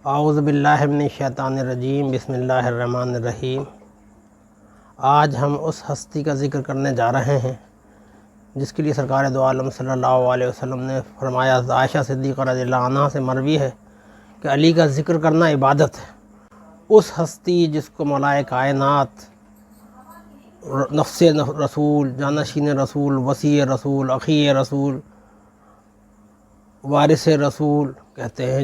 اعوذ باللہ من الشیطان الرجیم، بسم اللہ الرحمن الرحیم۔ آج ہم اس ہستی کا ذکر کرنے جا رہے ہیں جس کے لیے سرکار دو عالم صلی اللہ علیہ وسلم نے فرمایا، عائشہ صدیقہ رضی اللہ عنہ سے مروی ہے کہ علی کا ذکر کرنا عبادت ہے۔ اس ہستی جس کو مولائے کائنات، نفس رسول، جانشین رسول، وصی رسول، اخی رسول، وارث رسول کہتے ہیں،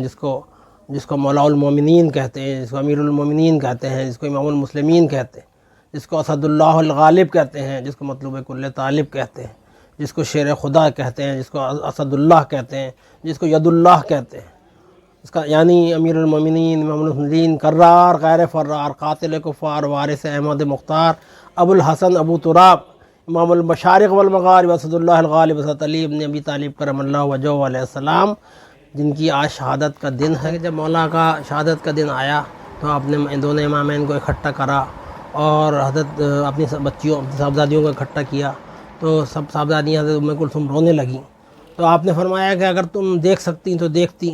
جس کو مولا المومنین کہتے ہیں، جس کو امیر المومنین کہتے ہیں، جس کو امام المسلمین کہتے ہیں، جس کو اسد اللہ الغالب کہتے ہیں، جس کو مطلوب کل طالب کہتے ہیں، جس کو شیر خدا کہتے ہیں، جس کو اسد اللہ کہتے ہیں، جس کو ید اللہ کہتے ہیں، اس کا یعنی امیر المومنین، امام المسلمین، کرار غیر فرار، قاتل کفار، وارث احمد مختار، ابو الحسن ابو تراب، امام المشارق والمغارب، اسد اللہ الغالب، حضرت علی ابن ابی طالب کرم اللہ وجہہ علیہ السلام، جن کی آج شہادت کا دن ہے۔ جب مولا کا شہادت کا دن آیا تو آپ نے دونوں امامین کو اکٹھا کرا اور حضرت اپنی بچیوں، صاحبزادیوں کو اکٹھا کیا تو سب صاحبزادیاں حضرت ام کلثوم رونے لگیں۔ تو آپ نے فرمایا کہ اگر تم دیکھ سکتی تو دیکھتی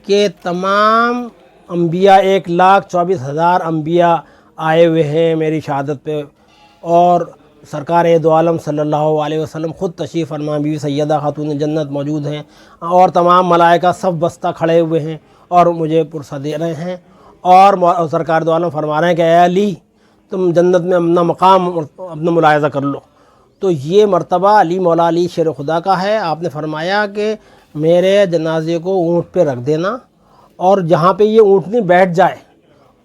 کہ تمام انبیاء 1,24,000 انبیاء آئے ہوئے ہیں میری شہادت پہ، اور سرکار دو عالم صلی اللہ علیہ وسلم خود تشریف فرما، بیوی سیدہ خاتون جنت موجود ہیں، اور تمام ملائکہ سب بستہ کھڑے ہوئے ہیں اور مجھے پرسہ دے رہے ہیں، اور سرکار دو عالم فرما رہے ہیں کہ اے علی، تم جنت میں اپنا مقام اپنا ملاحظہ کر لو۔ تو یہ مرتبہ علی مولا علی شیر خدا کا ہے۔ آپ نے فرمایا کہ میرے جنازے کو اونٹ پہ رکھ دینا، اور جہاں پہ یہ اونٹنی بیٹھ جائے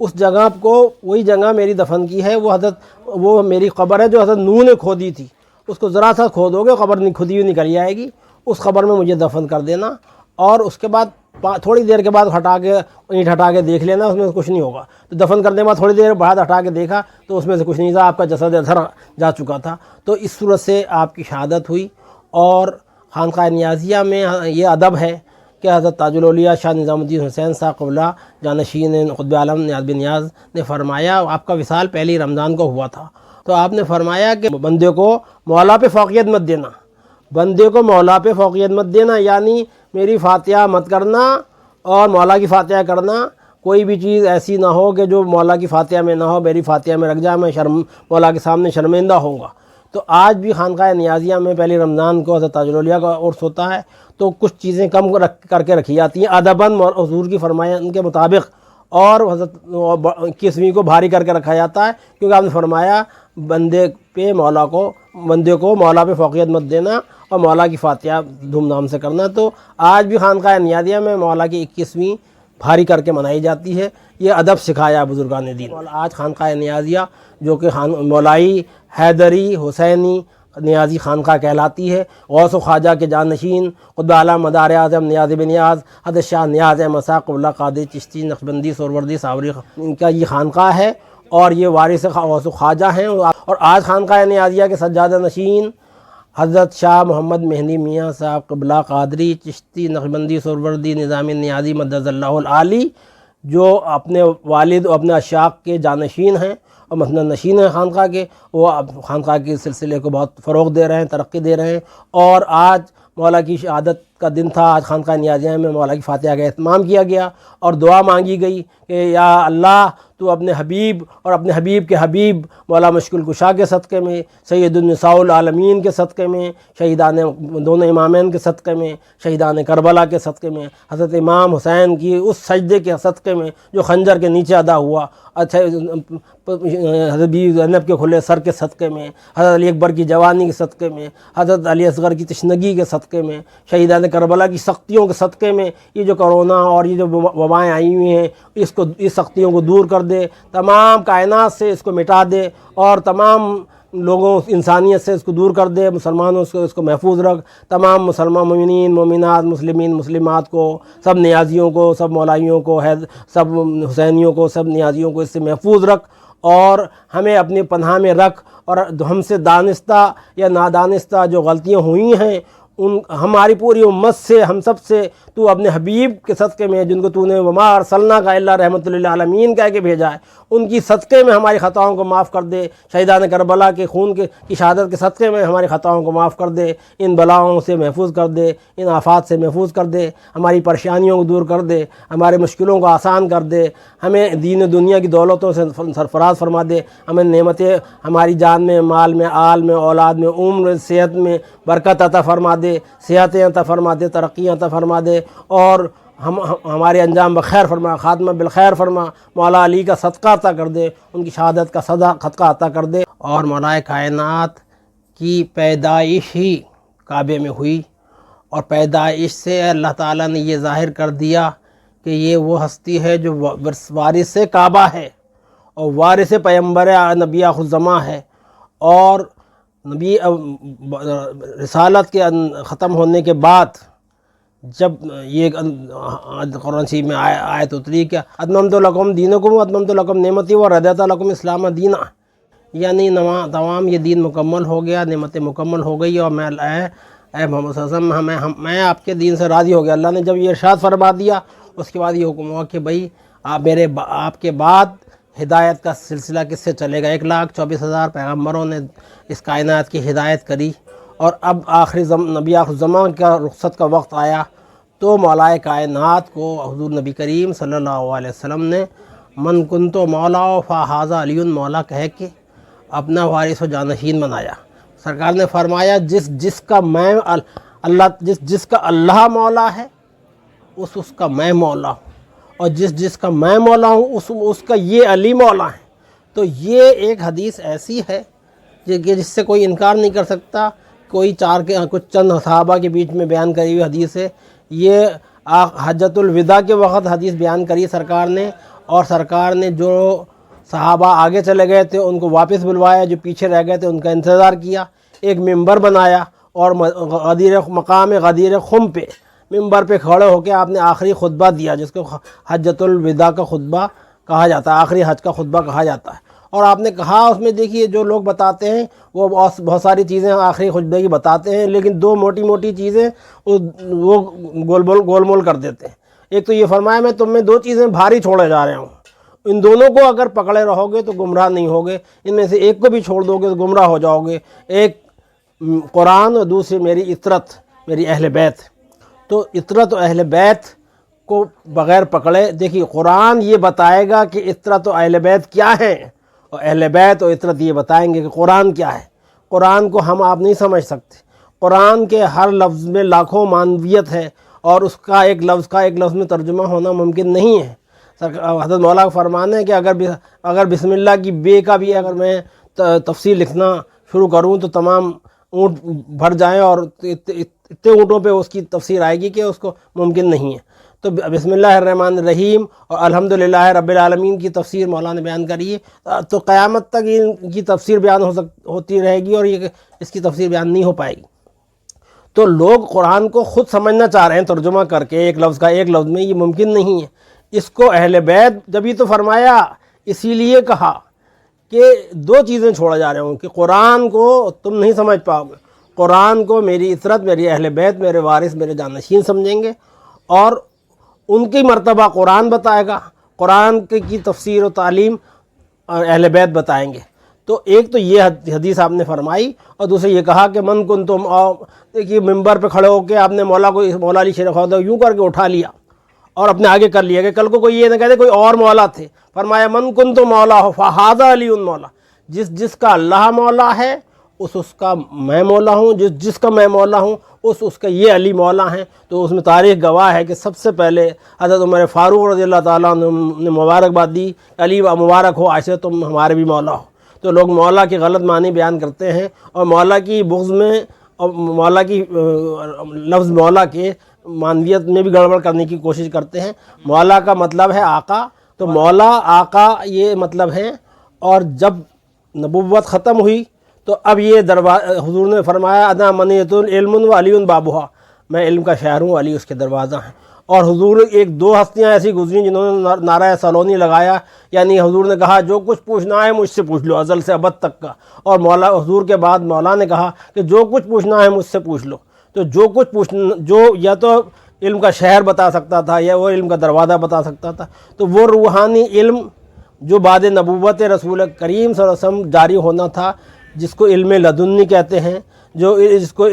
اس جگہ کو، وہی جگہ میری دفن کی ہے، وہ میری قبر ہے جو حضرت نوح نے کھودی تھی، اس کو ذرا سا کھودو گے قبر کھدی ہوئی نکل جائے گی، اس قبر میں مجھے دفن کر دینا، اور اس کے بعد تھوڑی دیر کے بعد اینٹ ہٹا کے دیکھ لینا، اس میں سے کچھ نہیں ہوگا۔ تو دفن کرنے کے بعد تھوڑی دیر بعد ہٹا کے دیکھا تو اس میں سے کچھ نہیں تھا، آپ کا جسد ادھر جا چکا تھا۔ تو اس صورت سے آپ کی شہادت ہوئی۔ اور خانقاہ نیازیہ میں یہ ادب ہے کہ حضرت تاج الاولیاء شاہ نظام الدین حسین صاحب قبلہ جانشین قطب عالم نیاز بن نیاز نے فرمایا، آپ کا وصال پہلی رمضان کو ہوا تھا، تو آپ نے فرمایا کہ بندے کو مولا پہ فوقیت مت دینا، بندے کو مولا پہ فوقیت مت دینا، یعنی میری فاتحہ مت کرنا اور مولا کی فاتحہ کرنا، کوئی بھی چیز ایسی نہ ہو کہ جو مولا کی فاتحہ میں نہ ہو، میری فاتحہ میں رکھ جائے، میں مولا کے سامنے شرمندہ ہوں گا۔ تو آج بھی خانقاہ نیازیہ میں پہلی رمضان کو حضرت تاج الاولیاء کا عرس ہوتا ہے، تو کچھ چیزیں کم کر کے رکھی جاتی ہیں ادباً حضور کی فرمائش کے مطابق، اور حضرت 21ویں کو بھاری کر کے رکھا جاتا ہے، کیونکہ آپ نے فرمایا بندے کو مولا پہ فوقیت مت دینا اور مولا کی فاتحہ دھوم دھام سے کرنا۔ تو آج بھی خانقاہ نیازیہ میں مولا کی 21ویں بھاری کر کے منائی جاتی ہے۔ یہ ادب سکھایا بزرگان دین۔ آج خانقاہ نیازیہ جو کہ مولائی حیدری حسینی نیازی خانقاہ کہلاتی ہے، غوث و خواجہ کے جانشین قطب اعلیٰ مدار اعظم نیاز بن نیاز حضرت شاہ نیاز احمد صاحب قبلہ قادری چشتی نقشبندی سہروردی ساوری ان کا یہ خانقاہ ہے، اور یہ وارث غوث و خواجہ ہیں۔ اور آج خانقاہ نیازیہ کے سجادہ نشین حضرت شاہ محمد مہدی میاں صاحب قبلہ قادری چشتی نقشبندی سہروردی نظامی نیازی مدد اللہ العالی، جو اپنے والد اور اپنے اشاق کے جانشین ہیں اور مسند نشین ہیں خانقاہ کے، وہ خانقاہ کے سلسلے کو بہت فروغ دے رہے ہیں، ترقی دے رہے ہیں۔ اور آج مولا کی شہادت کا دن تھا، آج خانقاہ نیازیہ میں مولا کی فاتحہ کا اہتمام کیا گیا اور دعا مانگی گئی کہ یا اللہ، تو اپنے حبیب اور اپنے حبیب کے حبیب مولا مشکل کشا کے صدقے میں، سید النساء العالمین کے صدقے میں، شہیدان دونوں امامین کے صدقے میں، شہیدان کربلا کے صدقے میں، حضرت امام حسین کی اس سجدے کے صدقے میں جو خنجر کے نیچے ادا ہوا، اچھا حضرت بی زینب کے کھلے سر کے صدقے میں، حضرت علی اکبر کی جوانی کے صدقے میں، حضرت علی اصغر کی تشنگی کے صدقے میں، شہیدان کربلا کی سختیوں کے صدقے میں، یہ جو کرونا اور یہ جو وبائیں آئی ہوئی ہیں اس سختیوں کو دور کر دے، تمام کائنات سے اس کو مٹا دے، اور تمام لوگوں انسانیت سے اس کو دور کر دے، مسلمانوں سے اس کو محفوظ رکھ، تمام مسلمان مومنین مومنات مسلمین مسلمات کو، سب نیازیوں کو، سب مولائیوں کو، سب حسینیوں کو، سب نیازیوں کو اس سے محفوظ رکھ، اور ہمیں اپنی پناہ میں رکھ، اور ہم سے دانستہ یا نادانستہ جو غلطیاں ہوئی ہیں ہماری پوری امت سے، ہم سب سے تو اپنے حبیب کے صدقے میں، جن کو تو نے وما ارسلناک الا رحمۃ للعالمین کہہ کے بھیجا ہے، ان کی صدقے میں ہماری خطاؤں کو معاف کر دے، شہیدان کربلا کے خون کی شہادت کے صدقے میں ہماری خطاؤں کو معاف کر دے، ان بلاؤں سے محفوظ کر دے، ان آفات سے محفوظ کر دے، ہماری پریشانیوں کو دور کر دے، ہمارے مشکلوں کو آسان کر دے، ہمیں دین و دنیا کی دولتوں سے سرفراز فرما دے، ہمیں نعمتیں ہماری جان میں، مال میں، آل میں، اولاد میں، عمر میں، صحت میں برکت عطا فرما دے، صحتیں عطا فرما دے، ترقیاں عطا فرما دے، اور ہمارے انجام بخیر فرما، خاتمہ بالخیر فرما، مولا علی کا صدقہ عطا کر دے، ان کی شہادت کا صدقہ عطا کر دے۔ اور مولا کائنات کی پیدائش ہی کعبے میں ہوئی، اور پیدائش سے اللہ تعالیٰ نے یہ ظاہر کر دیا کہ یہ وہ ہستی ہے جو وارث کعبہ ہے، اور وارث پیغمبر نبی آخر الزماں ہے، اور نبی رسالت کے ختم ہونے کے بعد جب یہ قرآن شریف میں آیت اتری کہ اتممت لکم دینکم واتممت لکم نعمتی ورضیت لکم اسلام دینا، یعنی تمام یہ دین مکمل ہو گیا، نعمتیں مکمل ہو گئی، اور اے محمد صلی اللہ علیہ وسلم میں آپ کے دین سے راضی ہو گیا۔ اللہ نے جب یہ ارشاد فرما دیا، اس کے بعد یہ حکم ہوا کہ بھئی آپ کے بعد ہدایت کا سلسلہ کس سے چلے گا؟ 1,24,000 پیغمبروں نے اس کائنات کی ہدایت کری، اور اب نبی آخر الزمان کا رخصت کا وقت آیا، تو مولا کائنات کو حضور نبی کریم صلی اللہ علیہ وسلم نے من کنت مولا فہذا علی مولا کہہ کے اپنا وارث و جانشین بنایا۔ سرکار نے فرمایا جس کا اللہ مولا ہے، اس کا میں مولا ہوں، اور جس کا میں مولا ہوں اس کا یہ علی مولا ہے۔ تو یہ ایک حدیث ایسی ہے کہ جس سے کوئی انکار نہیں کر سکتا، کچھ چند صحابہ کے بیچ میں بیان کری ہوئی حدیث ہے۔ یہ حجۃ الوداع کے وقت حدیث بیان کری سرکار نے، اور سرکار نے جو صحابہ آگے چلے گئے تھے ان کو واپس بلوایا، جو پیچھے رہ گئے تھے ان کا انتظار کیا، ایک ممبر بنایا، اور مقام غدیر خم پہ ممبر پہ کھڑے ہو کے آپ نے آخری خطبہ دیا، جس کو حجۃ الوداع کا خطبہ کہا جاتا ہے، آخری حج کا خطبہ کہا جاتا ہے۔ اور آپ نے کہا اس میں، دیکھیے جو لوگ بتاتے ہیں وہ بہت ساری چیزیں آخری خطبے کی بتاتے ہیں، لیکن دو موٹی موٹی چیزیں وہ گول مول کر دیتے ہیں۔ ایک تو یہ فرمایا میں تم میں دو چیزیں بھاری چھوڑے جا رہا ہوں، ان دونوں کو اگر پکڑے رہو گے تو گمراہ نہیں ہوگے، ان میں سے ایک کو بھی چھوڑ دو گے تو گمراہ ہو جاؤ گے، ایک قرآن اور دوسری میری عطرت، میری اہل بیت۔ تو عطرت و اہل بیت کو بغیر پکڑے، دیکھیے قرآن یہ بتائے گا کہ عطرت و اہل بیت کیا ہیں، اور اہل بیت اور عطرت یہ بتائیں گے کہ قرآن کیا ہے۔ قرآن کو ہم آپ نہیں سمجھ سکتے، قرآن کے ہر لفظ میں لاکھوں معنویت ہے، اور اس کا ایک لفظ میں ترجمہ ہونا ممکن نہیں ہے۔ حضرت مولا کا فرمان ہے کہ اگر بسم اللہ کی بے کا بھی اگر میں تفسیر لکھنا شروع کروں تو تمام اونٹ بھر جائیں، اور اتنے اونٹوں پہ اس کی تفسیر آئے گی کہ اس کو ممکن نہیں ہے۔ تو بسم اللہ الرحمن الرحیم اور الحمدللہ رب العالمین کی تفسیر مولانا نے بیان کری ہے، تو قیامت تک ان کی تفسیر بیان ہوتی رہے گی، اور یہ اس کی تفسیر بیان نہیں ہو پائے گی۔ تو لوگ قرآن کو خود سمجھنا چاہ رہے ہیں ترجمہ کر کے، ایک لفظ کا ایک لفظ میں، یہ ممکن نہیں ہے۔ اس کو اہل بیت جبھی تو فرمایا، اسی لیے کہا کہ دو چیزیں چھوڑے جا رہے ہوں، کہ قرآن کو تم نہیں سمجھ پاؤ گے، قرآن کو میری عطرت، میری اہل بیت، میرے وارث، میرے جانشین سمجھیں گے، اور ان کی مرتبہ قرآن بتائے گا، قرآن کی تفسیر و تعلیم اور اہل بیت بتائیں گے۔ تو ایک تو یہ حدیث آپ نے فرمائی، اور دوسرے یہ کہا کہ من کنتم، دیکھیے ممبر پہ کھڑے ہو کے آپ نے مولا علی شیر خواجہ یوں کر کے اٹھا لیا اور اپنے آگے کر لیا، کہ کل کو کوئی یہ نہ کہتے کوئی اور مولا تھے۔ فرمایا من کنتم مولا فہذا علی مولا، جس کا اللہ مولا ہے اس کا میں مولا ہوں، جس کا میں مولا ہوں اس کا یہ علی مولا ہیں۔ تو اس میں تاریخ گواہ ہے کہ سب سے پہلے حضرت عمر فاروق رضی اللہ تعالیٰ عنہ نے مبارکباد دی، علی مبارک ہو عائشہ تم ہمارے بھی مولا ہو۔ تو لوگ مولا کی غلط معنی بیان کرتے ہیں، اور مولا کی بغض میں، اور مولا کی لفظ مولا کے معنویت میں بھی گڑبڑ کرنے کی کوشش کرتے ہیں۔ مولا کا مطلب ہے آقا، تو مولا آقا یہ مطلب ہے۔ اور جب نبوت ختم ہوئی تو اب یہ حضور نے فرمایا انا منیت العلم و علی بابوہا، میں علم کا شہر ہوں، علی اس کے دروازہ ہیں۔ اور حضور ایک دو ہستیاں ایسی گزری جنہوں نے نعرہ سلونی لگایا، یعنی حضور نے کہا جو کچھ پوچھنا ہے مجھ سے پوچھ لو، ازل سے ابد تک کا۔ اور حضور کے بعد مولا نے کہا کہ جو کچھ پوچھنا ہے مجھ سے پوچھ لو۔ تو جو کچھ پوچھنا، جو یا تو علم کا شہر بتا سکتا تھا یا وہ علم کا دروازہ بتا سکتا تھا، تو وہ روحانی علم جو بعد نبوت رسول کریم صلی اللہ علیہ وسلم جاری ہونا تھا، جس کو علم لدنی کہتے ہیں، جس کو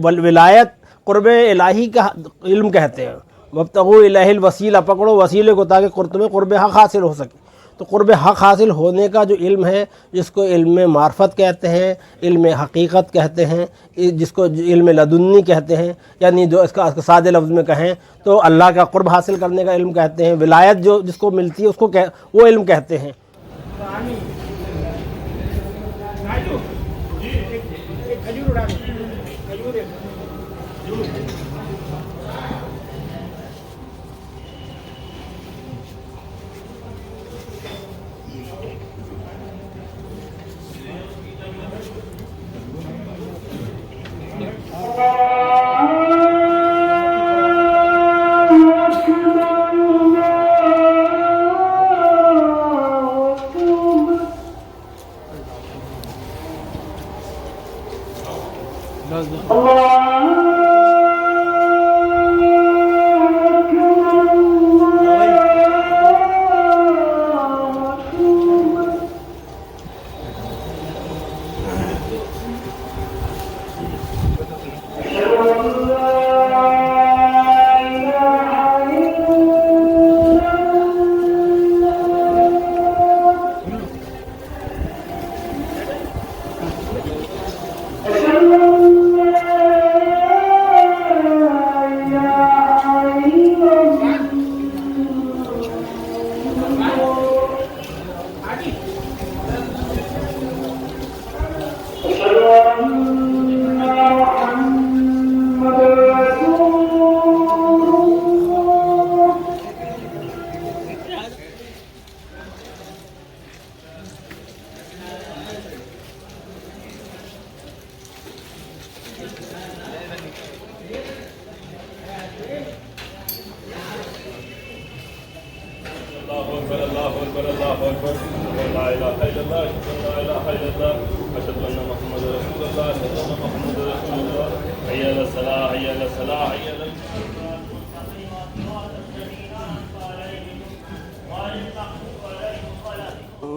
ولایت قرب الہی کا علم کہتے ہیں، وابتغوا الیہ الوسیلہ، پکڑو وسیلے کو تاکہ تمہیں قرب حق حاصل ہو سکے۔ تو قرب حق حاصل ہونے کا جو علم ہے، جس کو علم معرفت کہتے ہیں، علم حقیقت کہتے ہیں، جس کو علم لدنی کہتے ہیں، یعنی جو اس کا سادے لفظ میں کہیں تو اللہ کا قرب حاصل کرنے کا علم کہتے ہیں، ولایت جو جس کو ملتی ہے اس کو وہ علم کہتے ہیں۔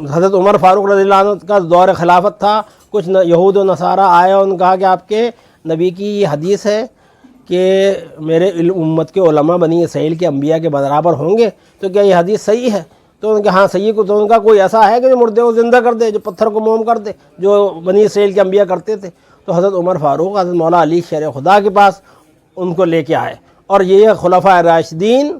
حضرت عمر فاروق رضی اللہ عنہ کا دور خلافت تھا، کچھ یہود و نصارہ آئے اور انہوں نے کہا کہ آپ کے نبی کی یہ حدیث ہے کہ میرے امت کے علماء بنی اسرائیل کے انبیاء کے برابر ہوں گے، تو کیا یہ حدیث صحیح ہے؟ تو ان کے ہاں صحیح کو، تو ان کا کوئی ایسا ہے کہ جو مردے کو زندہ کر دے، جو پتھر کو موم کر دے، جو بنی اسرائیل کے انبیاء کرتے تھے؟ تو حضرت عمر فاروق حضرت مولا علی شیر خدا کے پاس ان کو لے کے آئے، اور یہ خلفائے راشدین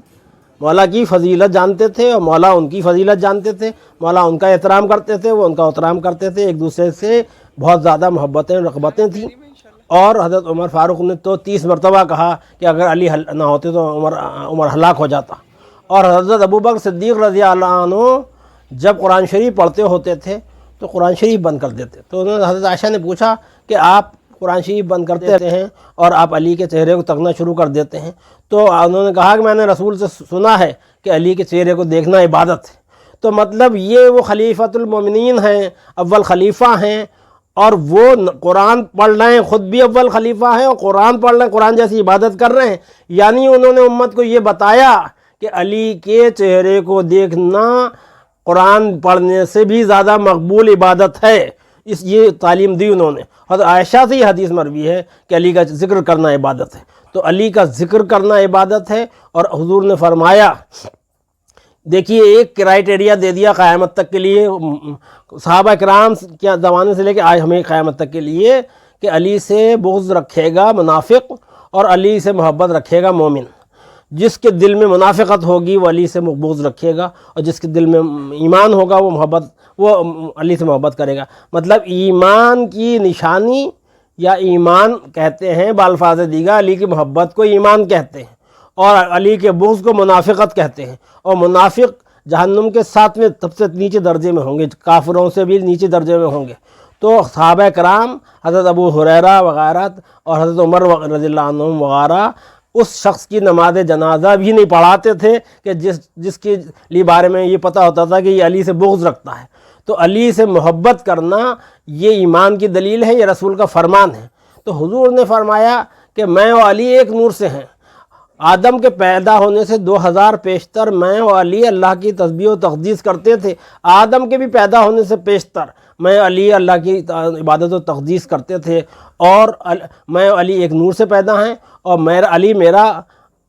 مولا کی فضیلت جانتے تھے اور مولا ان کی فضیلت جانتے تھے، مولا ان کا احترام کرتے تھے، وہ ان کا احترام کرتے تھے، ایک دوسرے سے بہت زیادہ محبتیں رغبتیں تھیں۔ اور حضرت عمر فاروق نے تو 30 مرتبہ کہا کہ اگر علی نہ ہوتے تو عمر ہلاک ہو جاتا۔ اور حضرت ابوبکر صدیق رضی اللہ عنہ جب قرآن شریف پڑھتے ہوتے تھے تو قرآن شریف بند کر دیتے، تو انہوں نے حضرت عائشہ نے پوچھا کہ آپ قرآن شریف بند کر دیتے ہیں اور آپ علی کے چہرے کو تکنا شروع کر دیتے ہیں؟ تو انہوں نے کہا کہ میں نے رسول سے سنا ہے کہ علی کے چہرے کو دیکھنا عبادت ہے۔ تو مطلب یہ وہ خلیفۃ المومنین ہیں، اول خلیفہ ہیں، اور وہ قرآن پڑھ رہے ہیں، خود بھی اول خلیفہ ہیں اور قرآن پڑھ رہے ہیں، قرآن جیسی عبادت کر رہے ہیں، یعنی انہوں نے امت کو یہ بتایا کہ علی کے چہرے کو دیکھنا قرآن پڑھنے سے بھی زیادہ مقبول عبادت ہے، یہ تعلیم دی انہوں نے۔ حضرت عائشہ سے یہ حدیث مروی ہے کہ علی کا ذکر کرنا عبادت ہے، تو علی کا ذکر کرنا عبادت ہے۔ اور حضور نے فرمایا، دیکھیے ایک کرائٹیریا دے دیا قیامت تک کے لیے، صحابہ کرام کے زمانے سے لے کے آج ہمیں قیامت تک کے لیے، کہ علی سے بغض رکھے گا منافق اور علی سے محبت رکھے گا مومن۔ جس کے دل میں منافقت ہوگی وہ علی سے بغض رکھے گا، اور جس کے دل میں ایمان ہوگا وہ علی سے محبت کرے گا۔ مطلب ایمان کی نشانی، یا ایمان کہتے ہیں بالفاظ دیگر، علی کی محبت کو ایمان کہتے ہیں، اور علی کے بغض کو منافقت کہتے ہیں۔ اور منافق جہنم کے 7ویں سب سے نیچے درجے میں ہوں گے، کافروں سے بھی نیچے درجے میں ہوں گے۔ تو صحابہ کرام، حضرت ابو ہریرہ وغیرہ اور حضرت عمر رضی اللہ عنہ وغیرہ اس شخص کی نماز جنازہ بھی نہیں پڑھاتے تھے کہ جس کے لیے بارے میں یہ پتہ ہوتا تھا کہ یہ علی سے بغض رکھتا ہے۔ تو علی سے محبت کرنا یہ ایمان کی دلیل ہے، یہ رسول کا فرمان ہے۔ تو حضور نے فرمایا کہ کہ میں و علی ایک نور سے ہیں۔ آدم کے پیدا ہونے سے 2000 پیشتر میں و علی اللہ کی تسبیح و تقدیس کرتے تھے۔ آدم کے بھی پیدا ہونے سے پیشتر میں علی اللہ کی عبادت و تقدیس کرتے تھے، اور میں و علی ایک نور سے پیدا ہیں، اور علی میرا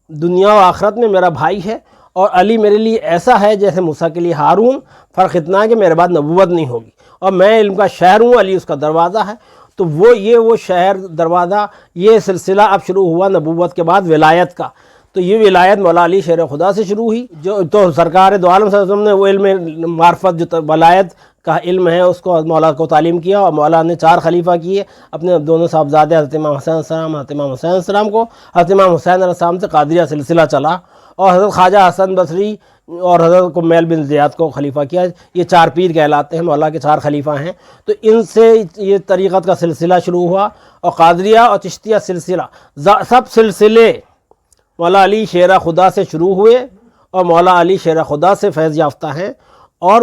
دنیا و آخرت میں میرا بھائی ہے، اور علی میرے لیے ایسا ہے جیسے موسیٰ کے لیے ہارون۔ فرق اتنا ہے کہ میرے بعد نبوت نہیں ہوگی، اور میں علم کا شہر ہوں، علی اس کا دروازہ ہے۔ تو وہ شہر دروازہ، یہ سلسلہ اب شروع ہوا نبوت کے بعد ولایت کا۔ تو یہ ولایت مولا علی شیر خدا سے شروع ہوئی، جو تو سرکار دو عالم صلی اللہ علیہ وسلم نے وہ علم معرفت جو ولایت کا علم ہے اس کو مولا کو تعلیم کیا، اور مولا نے 4 خلیفہ کیے اپنے دونوں صاحبزادے حضرت امام حسین علیہ السلام، حضرت امام حسین علیہ السلام کو۔ حضرت امام حسین علیہ السلام سے قادریہ سلسلہ چلا، اور حضرت خواجہ حسن بصری اور حضرت کمیل بن زیاد کو خلیفہ کیا۔ یہ 4 پیر کہلاتے ہیں، مولا کے 4 خلیفہ ہیں۔ تو ان سے یہ طریقت کا سلسلہ شروع ہوا، اور قادریہ اور چشتیہ سلسلہ سب سلسلے مولا علی شیر خدا سے شروع ہوئے، اور مولا علی شیر خدا سے فیض یافتہ ہیں۔ اور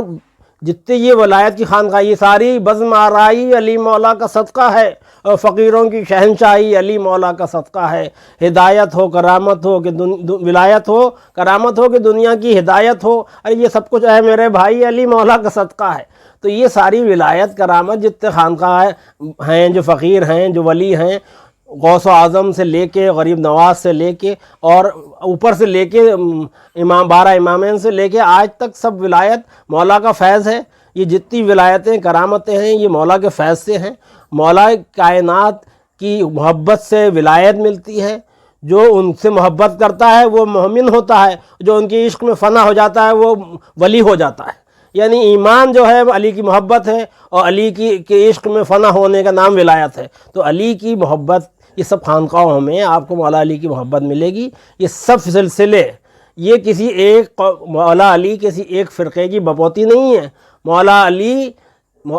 جتنے یہ ولایت کی خانقاہ، یہ ساری بزم آرائی علی مولا کا صدقہ ہے، اور فقیروں کی شہنشاہی علی مولا کا صدقہ ہے۔ ہدایت ہو، کرامت ہو کہ ولایت ہو، کرامت ہو کہ دنیا کی ہدایت ہو، ارے یہ سب کچھ ہے میرے بھائی علی مولا کا صدقہ ہے۔ تو یہ ساری ولایت کرامت جتنے خانقاہ ہیں، جو فقیر ہیں، جو ولی ہیں، غوث و اعظم سے لے کے غریب نواز سے لے کے، اور اوپر سے لے کے امام 12 امامین سے لے کے آج تک سب ولایت مولا کا فیض ہے۔ یہ جتنی ولایتیں کرامتیں ہیں یہ مولا کے فیض سے ہیں۔ مولا کائنات کی محبت سے ولایت ملتی ہے۔ جو ان سے محبت کرتا ہے وہ مومن ہوتا ہے، جو ان کی عشق میں فنا ہو جاتا ہے وہ ولی ہو جاتا ہے۔ یعنی ایمان جو ہے وہ علی کی محبت ہے، اور علی کی عشق میں فنا ہونے کا نام ولایت ہے۔ تو علی کی محبت، یہ سب خانقاہوں میں آپ کو مولا علی کی محبت ملے گی۔ یہ سب سلسلے، یہ کسی ایک مولا علی کسی ایک فرقے کی بپوتی نہیں ہے۔ مولا علی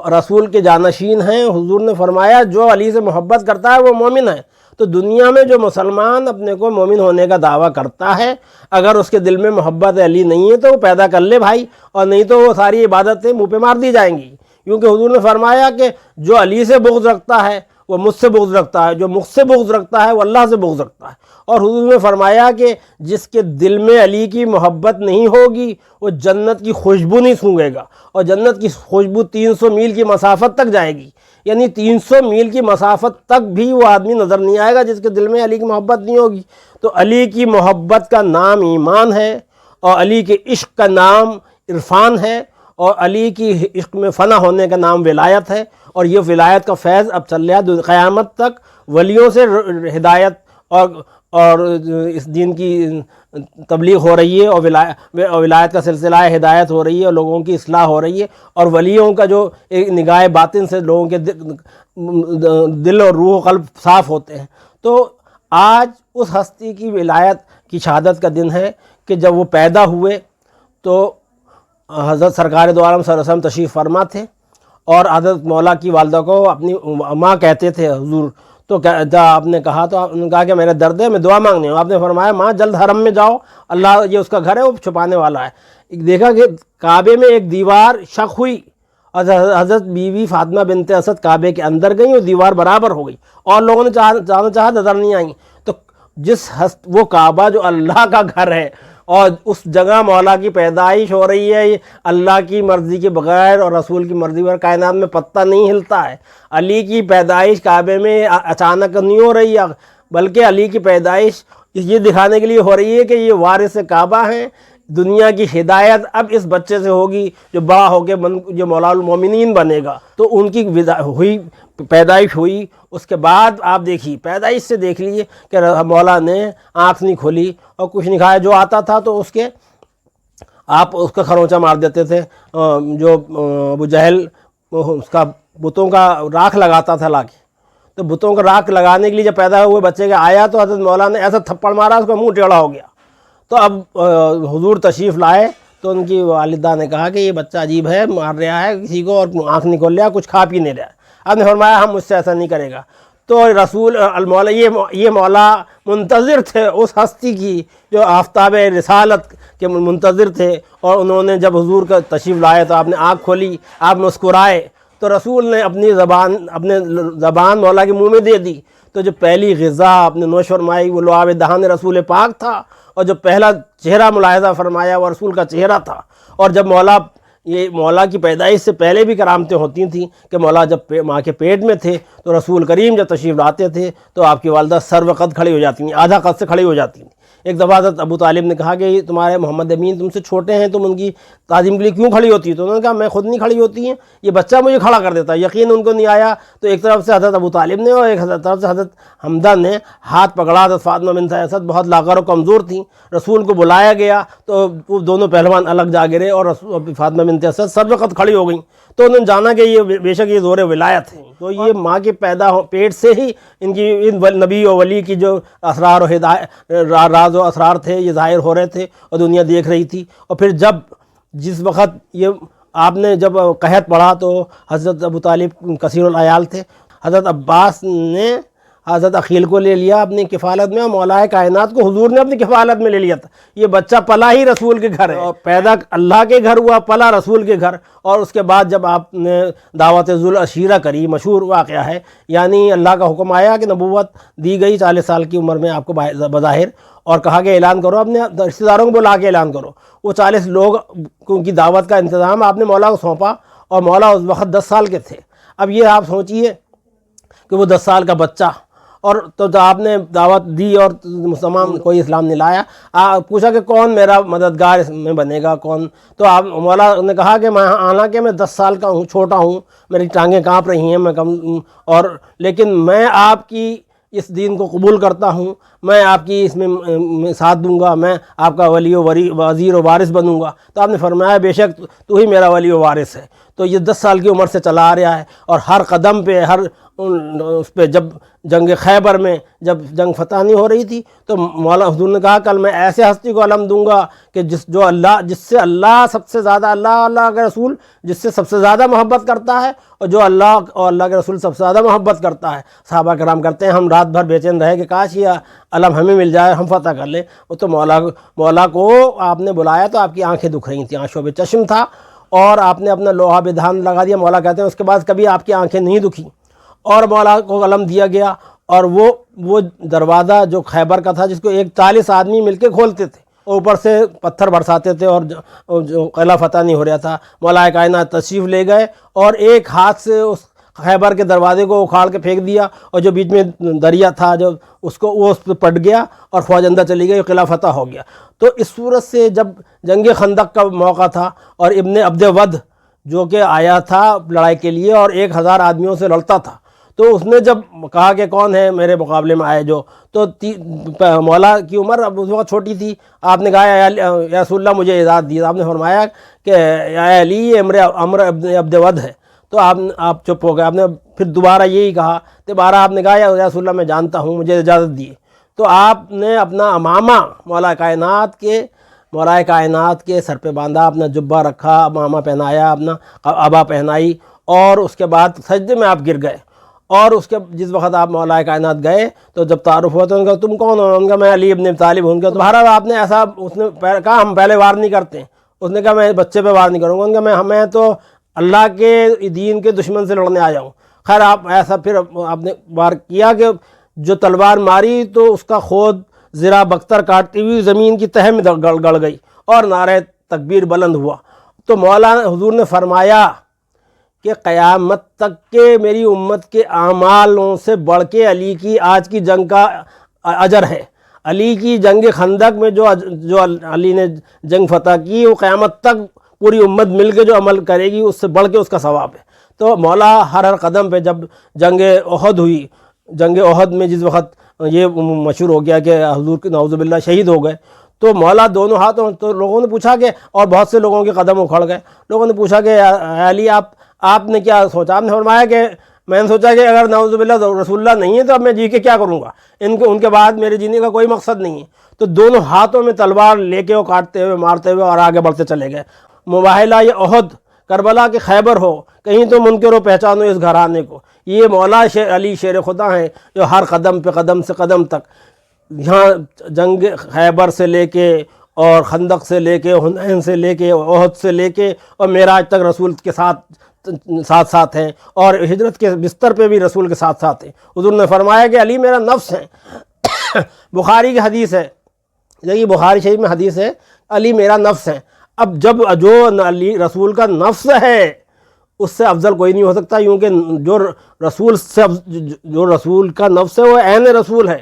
رسول کے جانشین ہیں۔ حضور نے فرمایا جو علی سے محبت کرتا ہے وہ مومن ہے۔ تو دنیا میں جو مسلمان اپنے کو مومن ہونے کا دعویٰ کرتا ہے، اگر اس کے دل میں محبت علی نہیں ہے تو وہ پیدا کر لے بھائی، اور نہیں تو وہ ساری عبادتیں منہ پہ مار دی جائیں گی۔ کیونکہ حضور نے فرمایا کہ جو علی سے بغض رکھتا ہے وہ مجھ سے بغض رکھتا ہے، جو مجھ سے بغض رکھتا ہے وہ اللہ سے بغض رکھتا ہے۔ اور حضور نے فرمایا کہ جس کے دل میں علی کی محبت نہیں ہوگی وہ جنت کی خوشبو نہیں سونگھے گا، اور جنت کی خوشبو 300 میل کی مسافت تک جائے گی۔ یعنی 300 میل کی مسافت تک بھی وہ آدمی نظر نہیں آئے گا جس کے دل میں علی کی محبت نہیں ہوگی۔ تو علی کی محبت کا نام ایمان ہے، اور علی کے عشق کا نام عرفان ہے، اور علی کی عشق میں فنا ہونے کا نام ولایت ہے۔ اور یہ ولایت کا فیض اب چل رہا ہے قیامت تک، ولیوں سے ہدایت اور اس دین کی تبلیغ ہو رہی ہے، اور ولایت کا سلسلہ ہدایت ہو رہی ہے، اور لوگوں کی اصلاح ہو رہی ہے، اور ولیوں کا جو ایک نگاہ باطن سے لوگوں کے دل اور روح و قلب صاف ہوتے ہیں۔ تو آج اس ہستی کی ولایت کی شہادت کا دن ہے کہ جب وہ پیدا ہوئے تو حضرت سرکار دو عالم صلی اللہ علیہ وسلم تشریف فرما تھے، اور حضرت مولا کی والدہ کو اپنی ماں کہتے تھے حضور۔ تو آپ نے کہا تو آپ نے کہا کہ میرا درد ہے، میں دعا مانگنے ہوں۔ آپ نے فرمایا ماں جلد حرم میں جاؤ، اللہ یہ اس کا گھر ہے، وہ چھپانے والا ہے۔ دیکھا کہ کعبے میں ایک دیوار شق ہوئی، اور حضرت بیوی فاطمہ بنت اسد کعبے کے اندر گئیں، وہ دیوار برابر ہو گئی، اور لوگوں نے جانا چاہا نظر نہیں آئیں۔ تو وہ کعبہ جو اللہ کا گھر ہے، اور اس جگہ مولا کی پیدائش ہو رہی ہے، اللہ کی مرضی کے بغیر اور رسول کی مرضی پر کائنات میں پتہ نہیں ہلتا ہے۔ علی کی پیدائش کعبے میں اچانک نہیں ہو رہی ہے، بلکہ علی کی پیدائش یہ دکھانے کے لیے ہو رہی ہے کہ یہ وارث کعبہ ہیں۔ دنیا کی ہدایت اب اس بچے سے ہوگی جو بڑا ہو کے جو مولا المومنین بنے گا۔ تو ان کی پیدائش ہوئی، اس کے بعد آپ دیکھیے پیدائش سے دیکھ لیجیے کہ مولا نے آنکھ نہیں کھولی اور کچھ نہیں کھایا، جو آتا تھا تو آپ اس کا خروچہ مار دیتے تھے۔ جو ابو جہل اس کا بتوں کا راکھ لگاتا تھا لا کے، تو بتوں کا راکھ لگانے کے لیے جب پیدا ہوئے بچے کا آیا تو حضرت مولا نے ایسا تھپڑ مارا اس کا منہ ٹیڑھا ہو گیا۔ تو اب حضور تشریف لائے تو ان کی والدہ نے کہا کہ یہ بچہ عجیب ہے، مار رہا ہے کسی کو اور آنکھ نہیں کھول رہا، کچھ کھا پی نہیں رہا۔ آپ نے فرمایا ہم مجھ سے ایسا نہیں کرے گا۔ تو رسول المولا یہ مولا منتظر تھے اس ہستی کی جو آفتاب رسالت کے منتظر تھے، اور انہوں نے جب حضور کا تشریف لائے تو آپ نے آنکھ کھولی، آپ مسکرائے، تو رسول نے اپنی زبان مولا کے منہ میں دے دی۔ تو جو پہلی غذا آپ نے نوش فرمائی وہ لعاب دہان رسول پاک تھا، اور جو پہلا چہرہ ملاحظہ فرمایا وہ رسول کا چہرہ تھا۔ اور جب مولا کی پیدائش سے پہلے بھی کرامتیں ہوتی تھیں کہ مولا جب ماں کے پیٹ میں تھے تو رسول کریم جب تشریف لاتے تھے تو آپ کی والدہ سرو قد کھڑی ہو جاتی تھیں، آدھا قد سے کھڑی ہو جاتی تھیں۔ ایک دفعہ حضرت ابو طالب نے کہا کہ تمہارے محمد امین تم سے چھوٹے ہیں، تم ان کی تعظیم کے لیے کیوں کھڑی ہوتی ہے؟ تو انہوں نے کہا میں خود نہیں کھڑی ہوتی ہیں، یہ بچہ مجھے کھڑا کر دیتا ہے۔ یقین ان کو نہیں آیا تو ایک طرف سے حضرت ابو طالب نے اور ایک طرف سے حضرت حمدہ نے ہاتھ پکڑا۔ حضرت فاطمہ بنت اسد بہت لاغر و کمزور تھیں، رسول کو بلایا گیا تو وہ دونوں پہلوان الگ جا گرے اور فاطمہ بنت اسد سر وقت کھڑی ہو گئیں۔ تو انہوں نے جانا کہ یہ بے شک یہ زور ولایت ہے۔ تو یہ ماں کے پیٹ سے ہی ان نبی و ولی کی جو اسرار و راز و اسرار تھے یہ ظاہر ہو رہے تھے اور دنیا دیکھ رہی تھی۔ اور پھر جس وقت یہ آپ نے جب قحط پڑھا تو حضرت ابو طالب کثیر العیال تھے، حضرت عباس نے حضرت عقیل کو لے لیا اپنی کفالت میں، اور مولا کائنات کو حضور نے اپنی کفالت میں لے لیا تھا۔ یہ بچہ پلا ہی رسول کے گھر ہے، اور پیدا اللہ کے گھر ہوا، پلا رسول کے گھر۔ اور اس کے بعد جب آپ نے دعوت ذوالعشیرہ کری، مشہور واقعہ ہے، یعنی اللہ کا حکم آیا کہ نبوت دی گئی 40 سال کی عمر میں آپ کو بظاہر، اور کہا کہ اعلان کرو، اپنے رشتہ داروں کو بلا کے اعلان کرو۔ وہ 40 لوگ کی دعوت کا انتظام آپ نے مولا کو سونپا، اور مولا اس وقت 10 سال کے تھے۔ اب یہ آپ سوچئے کہ وہ 10 سال کا بچہ، اور تو آپ نے دعوت دی اور تمام کوئی اسلام نہیں لایا۔ پوچھا کہ کون میرا مددگار اس میں بنے گا، کون؟ تو آپ مولا نے کہا کہ میں حالانکہ میں 10 سال کا ہوں، چھوٹا ہوں، میری ٹانگیں کانپ رہی ہیں، میں لیکن میں آپ کی اس دین کو قبول کرتا ہوں، میں آپ کی اس میں ساتھ دوں گا، میں آپ کا ولی و وزیر و وارث بنوں گا۔ تو آپ نے فرمایا بے شک تو ہی میرا ولی و وارث ہے۔ تو یہ 10 سال کی عمر سے چلا آ رہا ہے، اور ہر قدم پہ اس پہ جب جنگ خیبر میں جب جنگ فتح نہیں ہو رہی تھی تو مولا حضور نے کہا کل میں ایسے ہستی کو علم دوں گا کہ جس سے اللہ سب سے زیادہ اللہ کے رسول جس سے سب سے زیادہ محبت کرتا ہے، اور جو اللہ اور اللہ کے رسول سب سے زیادہ محبت کرتا ہے۔ صحابہ کرام کرتے ہیں ہم رات بھر بے چین رہے کہ کاش یہ علم ہمیں مل جائے، ہم فتح کر لیں۔ وہ تو مولا کو آپ نے بلایا تو آپ کی آنکھیں دکھ رہی تھیں، آنشوب چشم تھا، اور آپ نے اپنا لوہا بدھان لگا دیا۔ مولا کہتے ہیں اس کے بعد کبھی آپ کی آنکھیں نہیں دکھیں، اور مولا کو علم دیا گیا، اور وہ دروازہ جو خیبر کا تھا جس کو 40 آدمی مل کے کھولتے تھے، اوپر سے پتھر برساتے تھے، اور جو قلعہ فتح نہیں ہو رہا تھا، مولا کائنات تشریف لے گئے اور ایک ہاتھ سے اس خیبر کے دروازے کو اکھاڑ کے پھینک دیا، اور جو بیچ میں دریا تھا جو وہ اس پہ پٹ گیا اور فوج اندر چلی گئی، قلعہ فتح ہو گیا۔ تو اس صورت سے جب جنگ خندق کا موقع تھا اور ابن عبد ود جو کہ آیا تھا لڑائی کے لیے اور 1000 آدمیوں سے لڑتا تھا، تو اس نے جب کہا کہ کون ہے میرے مقابلے میں آئے تو مولا کی عمر اب اس وقت چھوٹی تھی، آپ نے کہا یا رسول اللہ مجھے اجازت دی۔ آپ نے فرمایا کہ یا علی یہ امر ابن عبد ود ہے۔ تو آپ چپ ہو گئے۔ آپ نے پھر دوبارہ یہی کہا، دوبارہ آپ نے کہا یا رسول اللہ میں جانتا ہوں، مجھے اجازت دیے۔ تو آپ نے اپنا امامہ مولا کائنات کے سر پہ باندھا، اپنا جبہ رکھا، امامہ پہنایا، اپنا عبا پہنائی، اور اس کے بعد سجدے میں آپ گر گئے۔ اور جس وقت آپ مولا کائنات گئے تو جب تعارف ہوا تو ان کا تم کون ہو؟ ان کا میں علی ابن طالب ہوں۔ تو بہرحال آپ نے ایسا اس نے کہا ہم پہلے وار نہیں کرتے، اس نے کہا میں بچے پہ وار نہیں کروں گا، ان کا میں تو اللہ کے دین کے دشمن سے لڑنے آیا ہوں۔ خیر آپ ایسا پھر آپ نے وار کیا کہ جو تلوار ماری تو اس کا خود زرہ بختر کاٹتی ہوئی زمین کی تہہ میں گڑ گئی، اور نعرہ تکبیر بلند ہوا۔ تو مولا حضور نے فرمایا کہ قیامت تک کے میری امت کے اعمالوں سے بڑھ کے علی کی آج کی جنگ کا اجر ہے۔ علی کی جنگ خندق میں جو علی نے جنگ فتح کی، وہ قیامت تک پوری امت مل کے جو عمل کرے گی اس سے بڑھ کے اس کا ثواب ہے۔ تو مولا ہر قدم پہ جب جنگ احد ہوئی، جنگ احد میں جس وقت یہ مشہور ہو گیا کہ حضور کے نعوذ باللہ شہید ہو گئے، تو مولا دونوں ہاتھوں، تو لوگوں نے پوچھا کہ اور بہت سے لوگوں کے قدم اکھڑ گئے، لوگوں نے پوچھا کہ علی آپ نے کیا سوچا؟ آپ نے فرمایا کہ میں نے سوچا کہ اگر نعوذ باللہ رسول اللہ نہیں ہے تو اب میں جی کے کیا کروں گا، ان کے بعد میرے جینے کا کوئی مقصد نہیں ہے۔ تو دونوں ہاتھوں میں تلوار لے کے وہ کاٹتے ہوئے مارتے ہوئے اور آگے بڑھتے چلے گئے۔ مباہلہ یہ احد کربلا کے خیبر ہو، کہیں تو منکر و پہچانو اس گھرانے کو۔ یہ مولا علی شیر خدا ہیں جو ہر قدم پہ قدم سے قدم تک یہاں جنگ خیبر سے لے کے اور خندق سے لے کے، حنین سے لے کے، احد سے لے کے اور معراج تک رسول کے ساتھ ہیں، اور ہجرت کے بستر پہ بھی رسول کے ساتھ ہیں۔ حضور نے فرمایا کہ علی میرا نفس ہے۔ بخاری کی حدیث ہے، یہی بخاری شریف میں حدیث ہے، علی میرا نفس ہے۔ اب جب جو علی رسول کا نفس ہے اس سے افضل کوئی نہیں ہو سکتا، کیونکہ جو رسول کا نفس ہے وہ عین رسول ہے،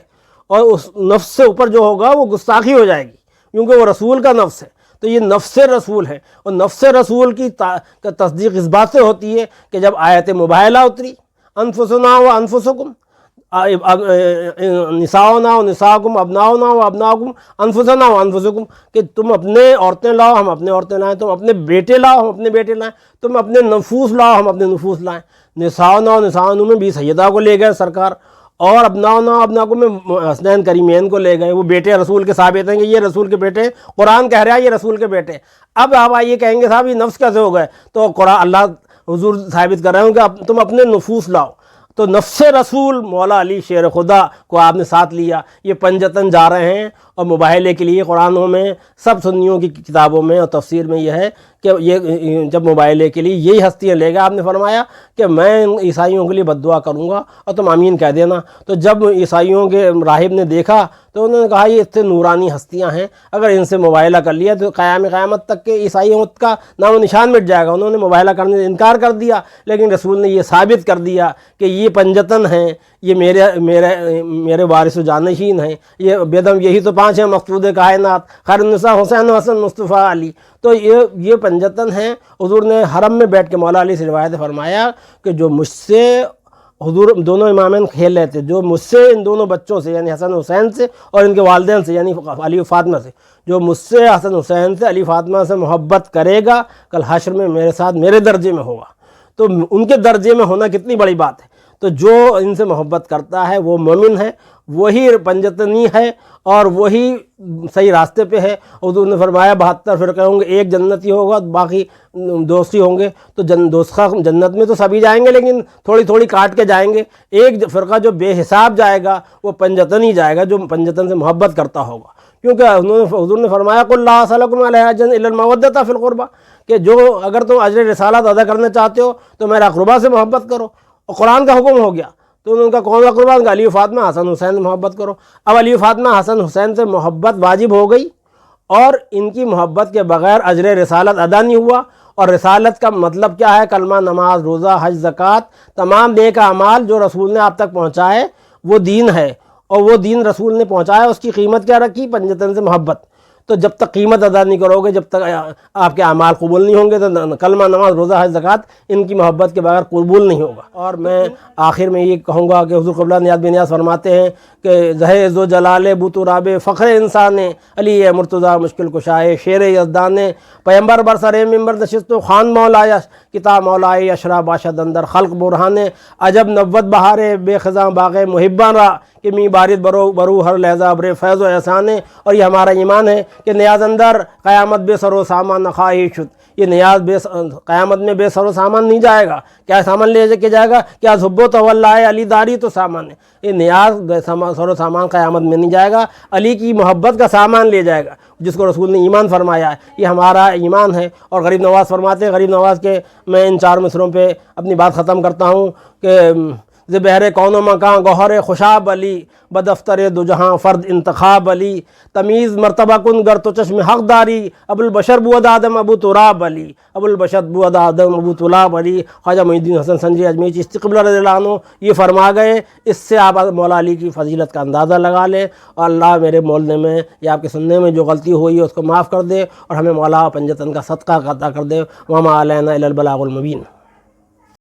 اور اس نفس سے اوپر جو ہوگا وہ گستاخی ہو جائے گی، کیونکہ وہ رسول کا نفس ہے۔ تو یہ نفس رسول ہے، اور نفس رسول کی تصدیق اس بات سے ہوتی ہے کہ جب آیت مباہلہ اتری، انفسنا و انفسکم، نساؤنا و نساؤکم، ابناؤنا و ابناؤکم، انفسنا و انفسکم، کہ تم اپنے عورتیں لاؤ ہم اپنے عورتیں لائیں، تم اپنے بیٹے لاؤ ہم اپنے بیٹے لائیں، تم اپنے نفوس لاؤ ہم اپنے نفوس لائیں۔ نساؤنا و نساؤنا میں بھی سیدہ کو لے گئے سرکار، اور ابناؤنا و ابناؤکم میں حسنین کریمین کو لے گئے، وہ بیٹے رسول کے ثابت ہیں کہ یہ رسول کے بیٹے، قرآن کہہ رہا ہے یہ رسول کے بیٹے۔ اب آپ آئیے کہیں گے صاحب یہ نفس کیسے ہو گئے؟ تو قرآن اللہ حضور ثابت کر رہے ہوں کہ تم اپنے نفوس لاؤ۔ تو نفس رسول مولا علی شیر خدا کو آپ نے ساتھ لیا۔ یہ پنجتن جا رہے ہیں، اور مباہلے کے لیے قرآنوں میں، سب سنیوں کی کتابوں میں اور تفسیر میں یہ ہے کہ یہ جب مباہلے کے لیے یہی ہستیاں لے گا، آپ نے فرمایا کہ میں عیسائیوں کے لیے بد دعا کروں گا اور تم آمین کہہ دینا۔ تو جب عیسائیوں کے راہب نے دیکھا تو انہوں نے کہا یہ اتنے نورانی ہستیاں ہیں، اگر ان سے مباہلہ کر لیا تو قیامت تک کے عیسائیوں کا نام و نشان مٹ جائے گا۔ انہوں نے مباہلہ کرنے سے انکار کر دیا، لیکن رسول نے یہ ثابت کر دیا کہ یہ پنجتن ہیں، یہ میرے وارث و جانشین ہیں، یہ بیدم یہی تو 5 ہیں مقصود کائنات، خیر النساء حسین حسن مصطفیٰ علی۔ تو یہ پنجتن ہیں۔ حضور نے حرم میں بیٹھ کے مولا علی سے روایت فرمایا کہ جو مجھ سے، حضور دونوں امامین کھیل رہے تھے، جو مجھ سے ان دونوں بچوں سے یعنی حسن حسین سے اور ان کے والدین سے یعنی علی و فاطمہ سے، جو مجھ سے حسن حسین سے علی فاطمہ سے محبت کرے گا کل حشر میں میرے ساتھ میرے درجے میں ہوگا۔ تو ان کے درجے میں ہونا کتنی بڑی بات ہے۔ تو جو ان سے محبت کرتا ہے وہ مومن ہے، وہی پنجتنی ہے، اور وہی صحیح راستے پہ ہے۔ حضور نے فرمایا 72 فرقے ہوں گے، ایک جنتی ہوگا، باقی دوستی ہوں گے۔ تو دوستہ جنت میں تو سبھی جائیں گے، لیکن تھوڑی تھوڑی کاٹ کے جائیں گے۔ ایک فرقہ جو بے حساب جائے گا وہ پنجتن ہی جائے گا، جو پنجتن سے محبت کرتا ہوگا، کیونکہ حضور نے فرمایا قُلْ لَا أَسْأَلُكُمْ عَلَيْهِ أَجْرًا إِلَّا الْمَوَدَّةَ فِي الْقُرْبَى، کہ جو اگر تم اجر رسالت ادا کرنا چاہتے ہو تو میرے اقربا سے محبت کرو۔ اور قرآن کا حکم ہو گیا تو ان کا کون اقربا؟ علی و فاطمہ حسن حسین سے محبت کرو۔ اب علی و فاطمہ حسن حسین سے محبت واجب ہو گئی، اور ان کی محبت کے بغیر اجر رسالت ادا نہیں ہوا۔ اور رسالت کا مطلب کیا ہے؟ کلمہ، نماز، روزہ، حج، زکوٰۃ، تمام نیک اعمال جو رسول نے آپ تک پہنچائے وہ دین ہے، اور وہ دین رسول نے پہنچایا، اس کی قیمت کیا رکھی؟ پنجتن سے محبت۔ تو جب تک قیمت ادا نہیں کرو گے، جب تک آپ کے اعمال قبول نہیں ہوں گے، تو کلمہ، نماز، روزہ، حج، زکوٰۃ ان کی محبت کے بغیر قبول نہیں ہوگا۔ اور میں آخر میں یہ کہوں گا کہ حضور قبلہ نیاز بن نیاز فرماتے ہیں کہ زہے ذو جلال بوتراب فخر انسان، علی مرتضیٰ مشکل کشائے شیر یزدان، پیمبر برسر ممبر نشست و خان مولایا کتاب مولائے اشرا باشد اندر خلق برہان، عجب نوت بہار بے خزاں باغ محبان را کہ می بارد برو ہر لہذا ابر فیض و احسان۔ اور یہ ہمارا ایمان ہے کہ نیاز اندر قیامت بے سر و سامان نخواہی شد، یہ نیاز قیامت میں بے سر و سامان نہیں جائے گا۔ کیا سامان لے کے جائے گا؟ کیا حب تو اللہ علی داری تو سامان ہے۔ یہ نیاز بے سر و سامان قیامت میں نہیں جائے گا، علی کی محبت کا سامان لے جائے گا، جس کو رسول نے ایمان فرمایا ہے۔ یہ ہمارا ایمان ہے۔ اور غریب نواز فرماتے ہیں، غریب نواز کے میں ان 4 مصروں پہ اپنی بات ختم کرتا ہوں کہ زبہر کون و مکان گوہر خوشاب علی، بدفتر دو جہاں فرد انتخاب علی، تمیز مرتبہ کن گر تو چشم حق داری، ابو البشر بود آدم ابو تراب علی، ابو البشر بود آدم ابو تراب علی۔ خواجہ معین الدین حسن سنجی اجمیری چشتی قبلہ رضی اللہ عنہ یہ فرما گئے۔ اس سے آپ مولا علی کی فضیلت کا اندازہ لگا لیں، اور اللہ میرے بولنے میں یا آپ کے سننے میں جو غلطی ہوئی ہے اس کو معاف کر دے، اور ہمیں مولا پنجتن کا صدقہ عطا کر دے۔ وما علینا الا البلاغ المبین۔